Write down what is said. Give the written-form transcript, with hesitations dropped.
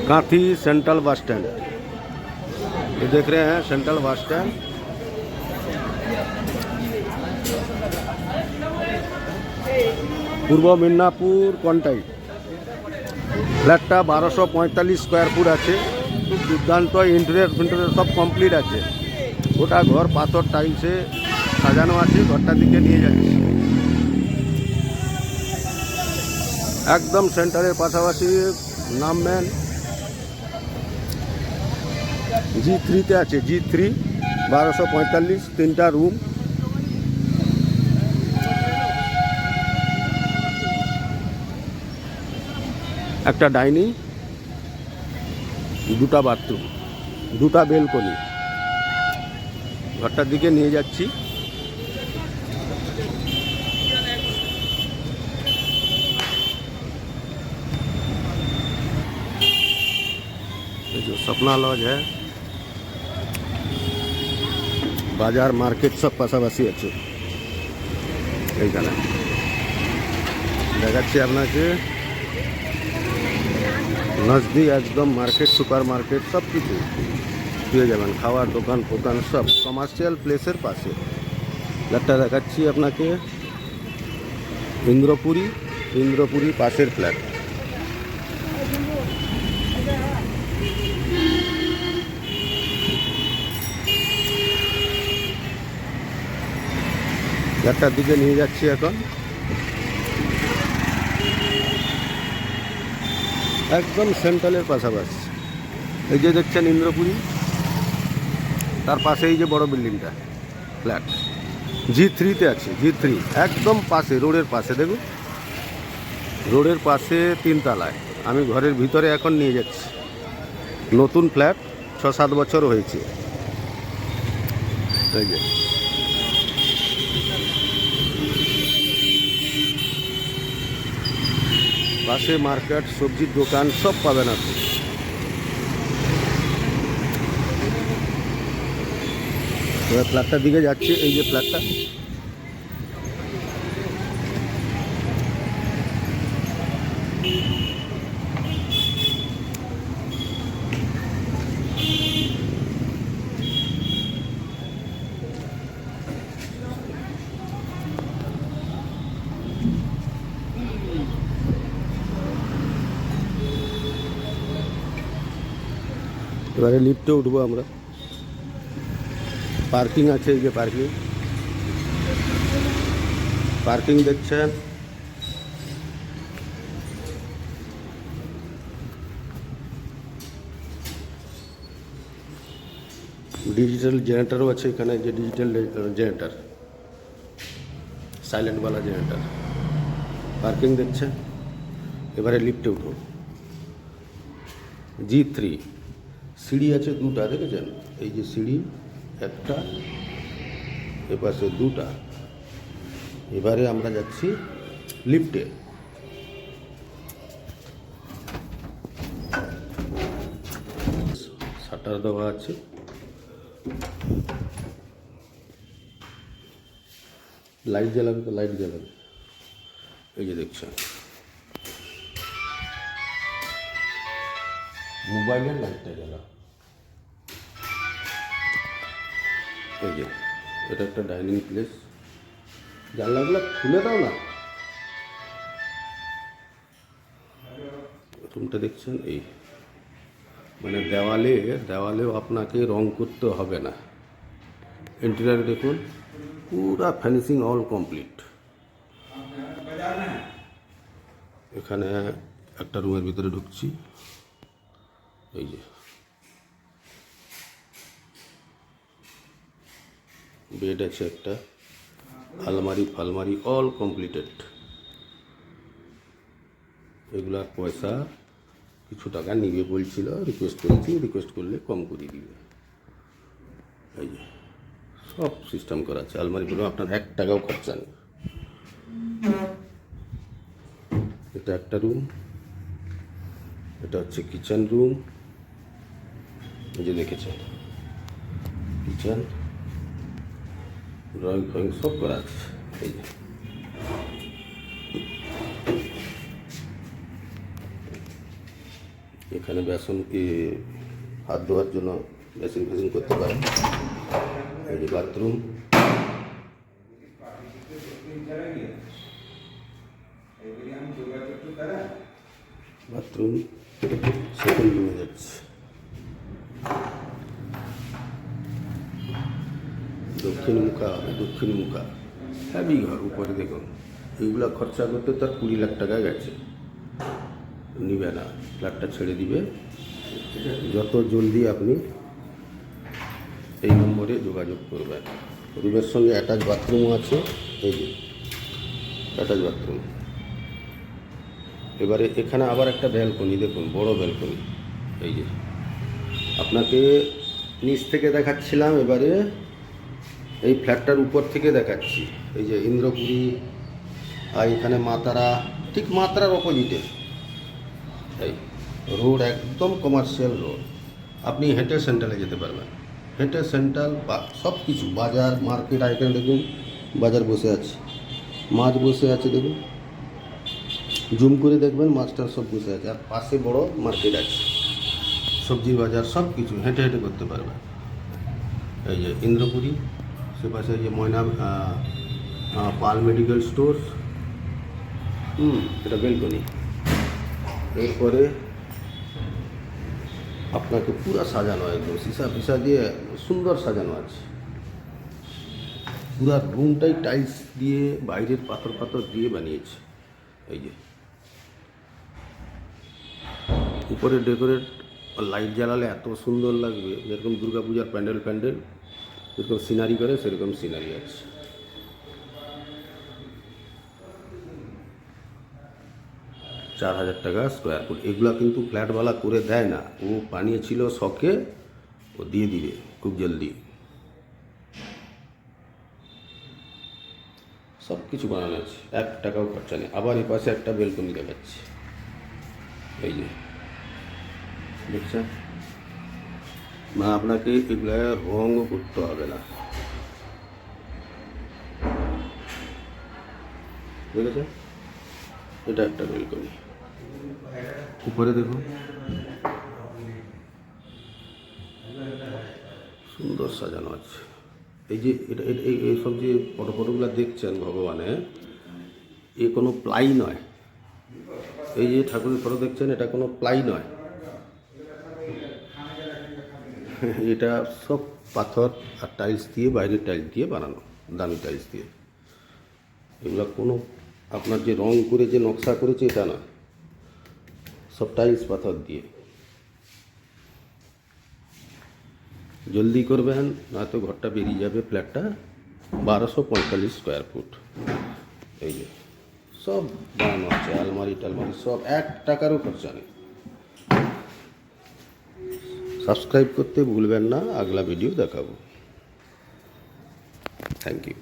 Kanthi central bus stand, ये देख रहे हैं सेंट्रल बस स्टैंड। पूर्व मिदनापुर कन्टाई फ्लैटटा 1245 स्क्वायर फुट आछे। दुर्दान्त इंटेरियर फिंटेरियर सब कमप्लीट आछे। गोटा घर पाथर टाइल्से साजानो आछे। घरटार दिके निये जाচ্ছি। एकदम सेंटारेर पाशापाशि नामबेन G3 তে আছে। G3 1245 তিনটা রুম। একটা ডাইনিং, দুটা বাথরুম, দুটা বেলকনি। ঘরটার দিকে নিয়ে যাচ্ছি। ये जो सपना लॉज है, बाजार मार्केट सब पाशापाशि আছে। এইখানে দেখাচ্ছি আপনাকে नजदीक एकदम मार्केट सुपार मार्केट सब কিছু পেয়ে যাবেন। খাওয়ার দোকান দোকান সব কমার্শিয়াল প্লেসের পাশে। ফ্ল্যাটটা দেখাচ্ছি আপনাকে ইন্দ্রপুরি পাশের ফ্ল্যাট। ফ্ল্যাটটার দিকে নিয়ে যাচ্ছি এখন। একদম সেন্ট্রালের পাশাপাশি এই যে দেখছেন ইন্দ্রপুরি, তার পাশে এই যে বড় বিল্ডিংটা ফ্ল্যাট G3 তে আছে। G3 একদম পাশে, রোডের পাশে। দেখুন রোডের পাশে তিনতলায়। আমি ঘরের ভিতরে এখন নিয়ে যাচ্ছি। নতুন ফ্ল্যাট, 6-7 বছর হয়েছে। এই যে পাশে মার্কেট, সবজির দোকান সব পাবেন আপনি। এবার ফ্ল্যাটটার দিকে যাচ্ছি। এই যে ফ্ল্যাটটা, এবারে লিফটে উঠবো আমরা। পার্কিং আছে, এই যে পার্কিং দেখছেন। ডিজিটাল জেনারেটরও আছে এখানে। যে ডিজিটাল জেনারেটর, সাইলেন্টওয়ালা জেনারেটর। পার্কিং দেখছেন। এবারে লিফটে উঠবো। G3 সিঁড়ি আছে দুটা, দেখেছেন? এই যে সিঁড়ি একটা, এপাশে দুটা। এবারে আমরা যাচ্ছি লিফটে। শাটার দেওয়া আছে। লাইট জ্বালাবে তো লাইট জ্বালাবে। এই যে দেখছেন মোবাইলের লাইটটা জ্বালা। এই যে এটা একটা ডাইনিং প্লেস। জানলাগুলো খুলে দাও না। রুমটা দেখছেন, এই মানে দেওয়ালেও আপনাকে রং করতে হবে না। ইন্টেরিয়র দেখুন, পুরা ফিনিশিং অল কমপ্লিট। এখানে একটা রুমের ভিতরে ঢুকছি। এই যে বেড আছে একটা, আলমারি অল কমপ্লিটেড। এগুলার পয়সা কিছু টাকা নিবে বলছিল, রিকোয়েস্ট করেছি, রিকোয়েস্ট করলে কম করে দিবে। এই যে সব সিস্টেম করা আছে। আলমারিগুলো আপনার 1 টাকাও খরচা নেই। এটা একটা রুম, এটা হচ্ছে কিচেন রুম। এই যে দেখেছেন কিচেন, ড্রয়িং ফ্রয়িং সব করা আছে। এই যে এখানে বেসন হাত ধোয়ার জন্য বেসিন ফেসিন করতে পারেন। এই যে বাথরুম, সেকেন্ড রুমে যাচ্ছে। দক্ষিণ মুখা হ্যাভি ঘর। উপরে দেখুন, এইগুলা খরচা করতে তার 20 লাখ টাকা গেছে। নিবে না, ফ্ল্যাটটা ছেড়ে দিবে। যত জলদি আপনি এই নম্বরে যোগাযোগ করবেন। রুমের সঙ্গে অ্যাটাচ বাথরুমও আছে। এই যে অ্যাটাচ বাথরুম। এবারে এখানে আবার একটা ব্যালকনি, দেখুন বড় ব্যালকনি। এই যে আপনাকে নিচ থেকে দেখাচ্ছিলাম, এবারে এই ফ্ল্যাটটার উপর থেকে দেখাচ্ছি। এই যে ইন্দ্রপুরী, আর এখানে মাতারা, ঠিক মাতারার অপোজিটে এই রোড, একদম কমার্শিয়াল রোড। আপনি হেঁটে সেন্ট্রালে যেতে পারবেন। হেঁটে সেন্ট্রাল বা সব কিছু বাজার, মার্কেট, আইটেম দেখুন। বাজার বসে আছে, মাছ বসে আছে, দেখুন জুম করে দেখবেন, মাছটা সব বসে আছে। আর পাশে বড় মার্কেট আছে, সবজির বাজার, সব কিছু হেঁটে হেঁটে করতে পারবেন। এই যে ইন্দ্রপুরী, সে পাশে যে ময়না পাল মেডিকেল স্টোর। এটা বেলকনি। এরপরে আপনাকে পুরো সাজানো, একদম সীসা ফিসা দিয়ে সুন্দর সাজানো আছে। পুরা রুমটাই টাইলস দিয়ে, বাইরের পাথর দিয়ে বানিয়েছে। এই যে উপরে ডেকোরেট, লাইট জ্বালালে এত সুন্দর লাগবে, যেরকম দুর্গাপূজার প্যান্ডেল যেরকম সিনারি করে সেরকম সিনারি আছে। ৳4,000 স্কোয়ার ফুট। এগুলা কিন্তু ফ্ল্যাটওয়ালা করে দেয় না, ও বানিয়েছিল শখে, ও দিয়ে দিবে খুব জলদি। সব কিছু বানানো আছে, $1 খরচা নেই। আবার এই পাশে একটা বেলকনি দেখাচ্ছি। এই যে দেখছেন, না আপনাকে এগুলা রঙও করতে হবে না, দেখেছেন? এটা একটা বেলকনি। উপরে দেখুন, সুন্দর সাজানো আছে। এই যে এটা এইসব যে ফটোগুলো দেখছেন ভগবানের, এ কোনো প্লাই নয়। এই যে ঠাকুরের ফটো দেখছেন, এটা কোনো প্লাই নয়। এটা সব পাথর আর টাইলস দিয়ে, বাইরের টাইলস দিয়ে বানানো, দামি টাইলস দিয়ে। এগুলো কোনো আপনার যে রং করে যে নকশা করেছে এটা না, সব টাইলস পাথর দিয়ে। জলদি করবেন, নয়তো ঘরটা বেরিয়ে যাবে। ফ্ল্যাটটা 1245 স্কোয়ার ফুট। এই যে সব বানানো আছে, আলমারি টালমারি সব, $1 খরচা নেই। সাবস্ক্রাইব করতে ভুলবেন না, আগলা ভিডিও দেখাবো। Thank you.